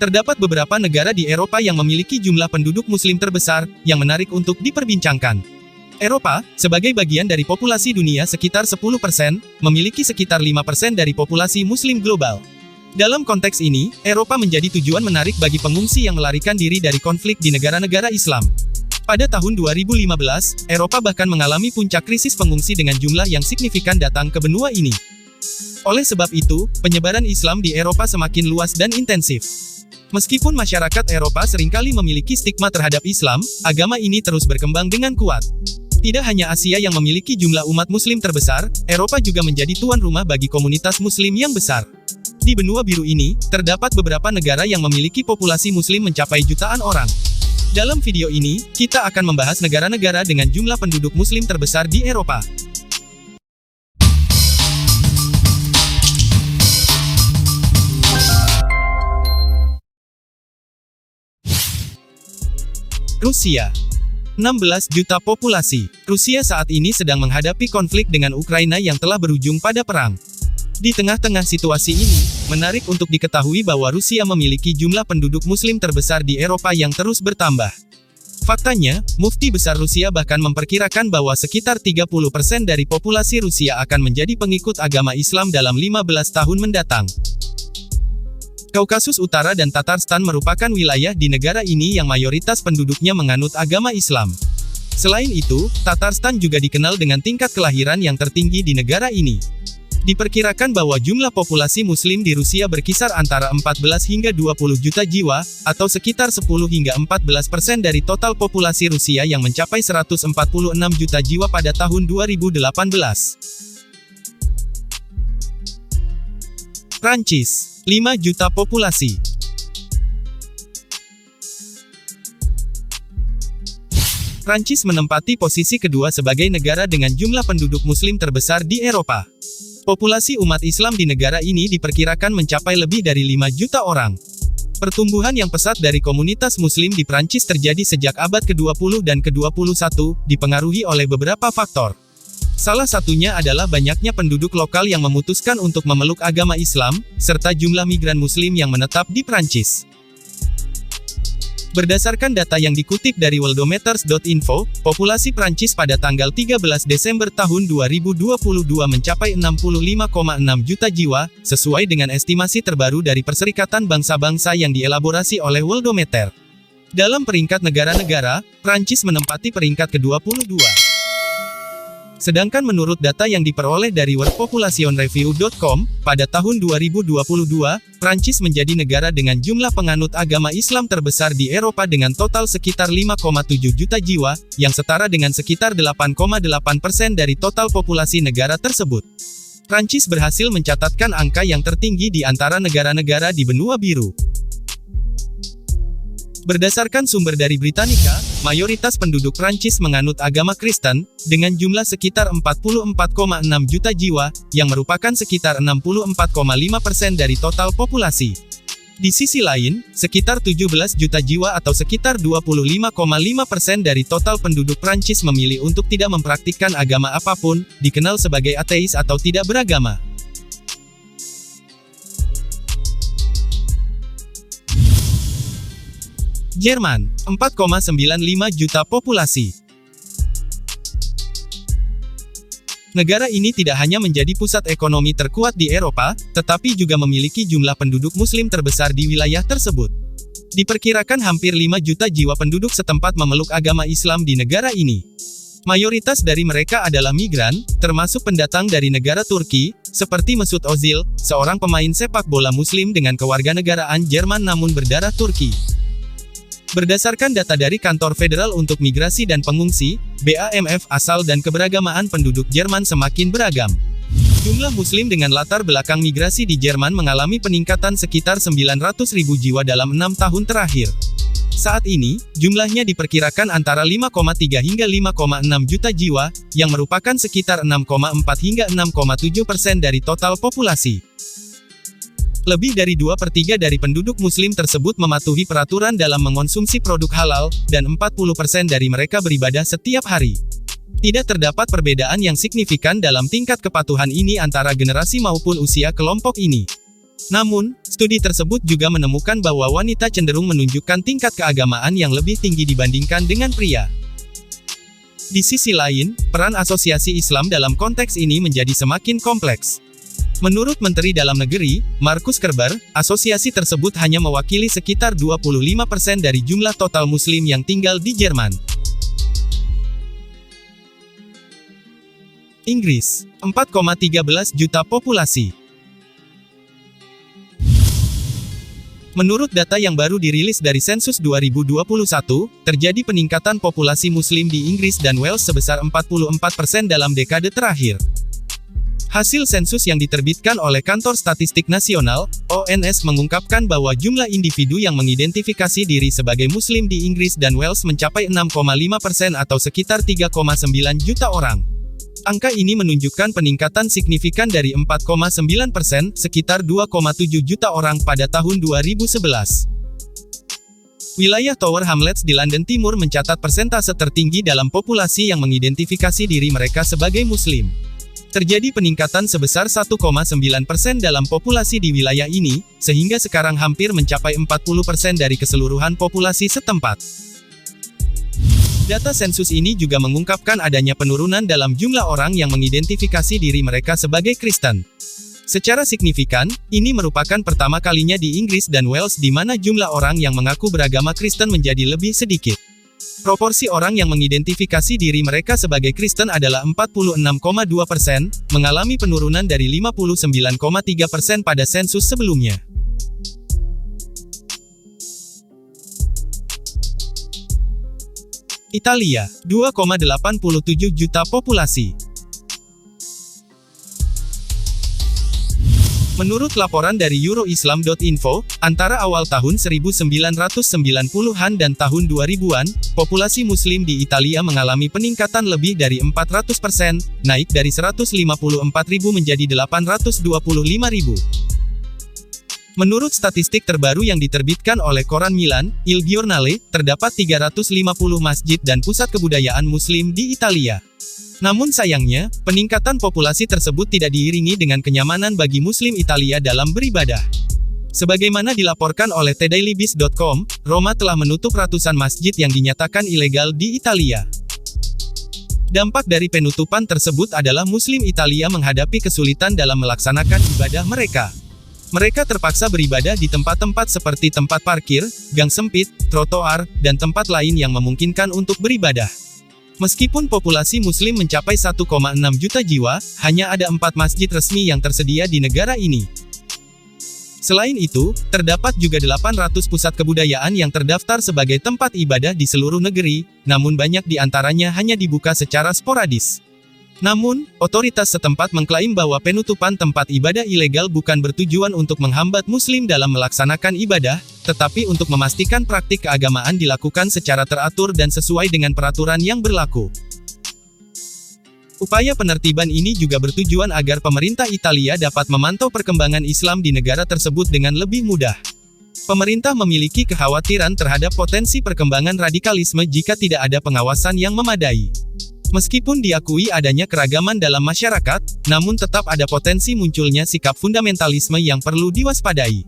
Terdapat beberapa negara di Eropa yang memiliki jumlah penduduk Muslim terbesar, yang menarik untuk diperbincangkan. Eropa, sebagai bagian dari populasi dunia sekitar 10%, memiliki sekitar 5% dari populasi Muslim global. Dalam konteks ini, Eropa menjadi tujuan menarik bagi pengungsi yang melarikan diri dari konflik di negara-negara Islam. Pada tahun 2015, Eropa bahkan mengalami puncak krisis pengungsi dengan jumlah yang signifikan datang ke benua ini. Oleh sebab itu, penyebaran Islam di Eropa semakin luas dan intensif. Meskipun masyarakat Eropa seringkali memiliki stigma terhadap Islam, agama ini terus berkembang dengan kuat. Tidak hanya Asia yang memiliki jumlah umat Muslim terbesar, Eropa juga menjadi tuan rumah bagi komunitas Muslim yang besar. Di benua biru ini, terdapat beberapa negara yang memiliki populasi Muslim mencapai jutaan orang. Dalam video ini, kita akan membahas negara-negara dengan jumlah penduduk Muslim terbesar di Eropa. Rusia. 16 juta populasi. Rusia saat ini sedang menghadapi konflik dengan Ukraina yang telah berujung pada perang. Di tengah-tengah situasi ini, menarik untuk diketahui bahwa Rusia memiliki jumlah penduduk Muslim terbesar di Eropa yang terus bertambah. Faktanya, Mufti Besar Rusia bahkan memperkirakan bahwa sekitar 30% dari populasi Rusia akan menjadi pengikut agama Islam dalam 15 tahun mendatang. Kaukasus Utara dan Tatarstan merupakan wilayah di negara ini yang mayoritas penduduknya menganut agama Islam. Selain itu, Tatarstan juga dikenal dengan tingkat kelahiran yang tertinggi di negara ini. Diperkirakan bahwa jumlah populasi Muslim di Rusia berkisar antara 14 hingga 20 juta jiwa, atau sekitar 10 hingga 14% dari total populasi Rusia yang mencapai 146 juta jiwa pada tahun 2018. Prancis, 5 juta populasi. Prancis menempati posisi kedua sebagai negara dengan jumlah penduduk Muslim terbesar di Eropa. Populasi umat Islam di negara ini diperkirakan mencapai lebih dari 5 juta orang. Pertumbuhan yang pesat dari komunitas Muslim di Prancis terjadi sejak abad ke-20 dan ke-21, dipengaruhi oleh beberapa faktor. Salah satunya adalah banyaknya penduduk lokal yang memutuskan untuk memeluk agama Islam, serta jumlah migran Muslim yang menetap di Prancis. Berdasarkan data yang dikutip dari worldometers.info, populasi Prancis pada tanggal 13 Desember tahun 2022 mencapai 65,6 juta jiwa, sesuai dengan estimasi terbaru dari Perserikatan Bangsa-Bangsa yang dielaborasi oleh Worldometer. Dalam peringkat negara-negara, Prancis menempati peringkat ke-22. Sedangkan menurut data yang diperoleh dari worldpopulationreview.com, pada tahun 2022, Prancis menjadi negara dengan jumlah penganut agama Islam terbesar di Eropa dengan total sekitar 5,7 juta jiwa, yang setara dengan sekitar 8,8% dari total populasi negara tersebut. Prancis berhasil mencatatkan angka yang tertinggi di antara negara-negara di benua biru. Berdasarkan sumber dari Britannica, mayoritas penduduk Prancis menganut agama Kristen, dengan jumlah sekitar 44,6 juta jiwa, yang merupakan sekitar 64,5% dari total populasi. Di sisi lain, sekitar 17 juta jiwa atau sekitar 25,5% dari total penduduk Prancis memilih untuk tidak mempraktikkan agama apapun, dikenal sebagai ateis atau tidak beragama. Jerman, 4,95 juta populasi. Negara ini tidak hanya menjadi pusat ekonomi terkuat di Eropa, tetapi juga memiliki jumlah penduduk Muslim terbesar di wilayah tersebut. Diperkirakan hampir 5 juta jiwa penduduk setempat memeluk agama Islam di negara ini. Mayoritas dari mereka adalah migran, termasuk pendatang dari negara Turki, seperti Mesut Ozil, seorang pemain sepak bola Muslim dengan kewarganegaraan Jerman namun berdarah Turki. Berdasarkan data dari Kantor Federal untuk Migrasi dan Pengungsi, BAMF, asal dan keberagamaan penduduk Jerman semakin beragam. Jumlah Muslim dengan latar belakang migrasi di Jerman mengalami peningkatan sekitar 900.000 jiwa dalam 6 tahun terakhir. Saat ini, jumlahnya diperkirakan antara 5,3 hingga 5,6 juta jiwa, yang merupakan sekitar 6,4 hingga 6,7% dari total populasi. Lebih dari 2/3 dari penduduk Muslim tersebut mematuhi peraturan dalam mengonsumsi produk halal, dan 40% dari mereka beribadah setiap hari. Tidak terdapat perbedaan yang signifikan dalam tingkat kepatuhan ini antara generasi maupun usia kelompok ini. Namun, studi tersebut juga menemukan bahwa wanita cenderung menunjukkan tingkat keagamaan yang lebih tinggi dibandingkan dengan pria. Di sisi lain, peran asosiasi Islam dalam konteks ini menjadi semakin kompleks. Menurut Menteri Dalam Negeri, Markus Kerber, asosiasi tersebut hanya mewakili sekitar 25% dari jumlah total Muslim yang tinggal di Jerman. Inggris, 4,13 juta populasi. Menurut data yang baru dirilis dari sensus 2021, terjadi peningkatan populasi Muslim di Inggris dan Wales sebesar 44% dalam dekade terakhir. Hasil sensus yang diterbitkan oleh Kantor Statistik Nasional, ONS mengungkapkan bahwa jumlah individu yang mengidentifikasi diri sebagai Muslim di Inggris dan Wales mencapai 6,5% atau sekitar 3,9 juta orang. Angka ini menunjukkan peningkatan signifikan dari 4,9%, sekitar 2,7 juta orang pada tahun 2011. Wilayah Tower Hamlets di London Timur mencatat persentase tertinggi dalam populasi yang mengidentifikasi diri mereka sebagai Muslim. Terjadi peningkatan sebesar 1,9% dalam populasi di wilayah ini, sehingga sekarang hampir mencapai 40% dari keseluruhan populasi setempat. Data sensus ini juga mengungkapkan adanya penurunan dalam jumlah orang yang mengidentifikasi diri mereka sebagai Kristen. Secara signifikan, ini merupakan pertama kalinya di Inggris dan Wales di mana jumlah orang yang mengaku beragama Kristen menjadi lebih sedikit. Proporsi orang yang mengidentifikasi diri mereka sebagai Kristen adalah 46,2%, mengalami penurunan dari 59,3% pada sensus sebelumnya. Italia, 2,87 juta populasi. Menurut laporan dari Euroislam.info, antara awal tahun 1990-an dan tahun 2000-an, populasi Muslim di Italia mengalami peningkatan lebih dari 400%, naik dari 154.000 menjadi 825.000. Menurut statistik terbaru yang diterbitkan oleh koran Milan, Il Giornale, terdapat 350 masjid dan pusat kebudayaan Muslim di Italia. Namun sayangnya, peningkatan populasi tersebut tidak diiringi dengan kenyamanan bagi Muslim Italia dalam beribadah. Sebagaimana dilaporkan oleh tdailybis.com, Roma telah menutup ratusan masjid yang dinyatakan ilegal di Italia. Dampak dari penutupan tersebut adalah Muslim Italia menghadapi kesulitan dalam melaksanakan ibadah mereka. Mereka terpaksa beribadah di tempat-tempat seperti tempat parkir, gang sempit, trotoar, dan tempat lain yang memungkinkan untuk beribadah. Meskipun populasi Muslim mencapai 1,6 juta jiwa, hanya ada 4 masjid resmi yang tersedia di negara ini. Selain itu, terdapat juga 800 pusat kebudayaan yang terdaftar sebagai tempat ibadah di seluruh negeri, namun banyak di antaranya hanya dibuka secara sporadis. Namun, otoritas setempat mengklaim bahwa penutupan tempat ibadah ilegal bukan bertujuan untuk menghambat Muslim dalam melaksanakan ibadah, tetapi untuk memastikan praktik keagamaan dilakukan secara teratur dan sesuai dengan peraturan yang berlaku. Upaya penertiban ini juga bertujuan agar pemerintah Italia dapat memantau perkembangan Islam di negara tersebut dengan lebih mudah. Pemerintah memiliki kekhawatiran terhadap potensi perkembangan radikalisme jika tidak ada pengawasan yang memadai. Meskipun diakui adanya keragaman dalam masyarakat, namun tetap ada potensi munculnya sikap fundamentalisme yang perlu diwaspadai.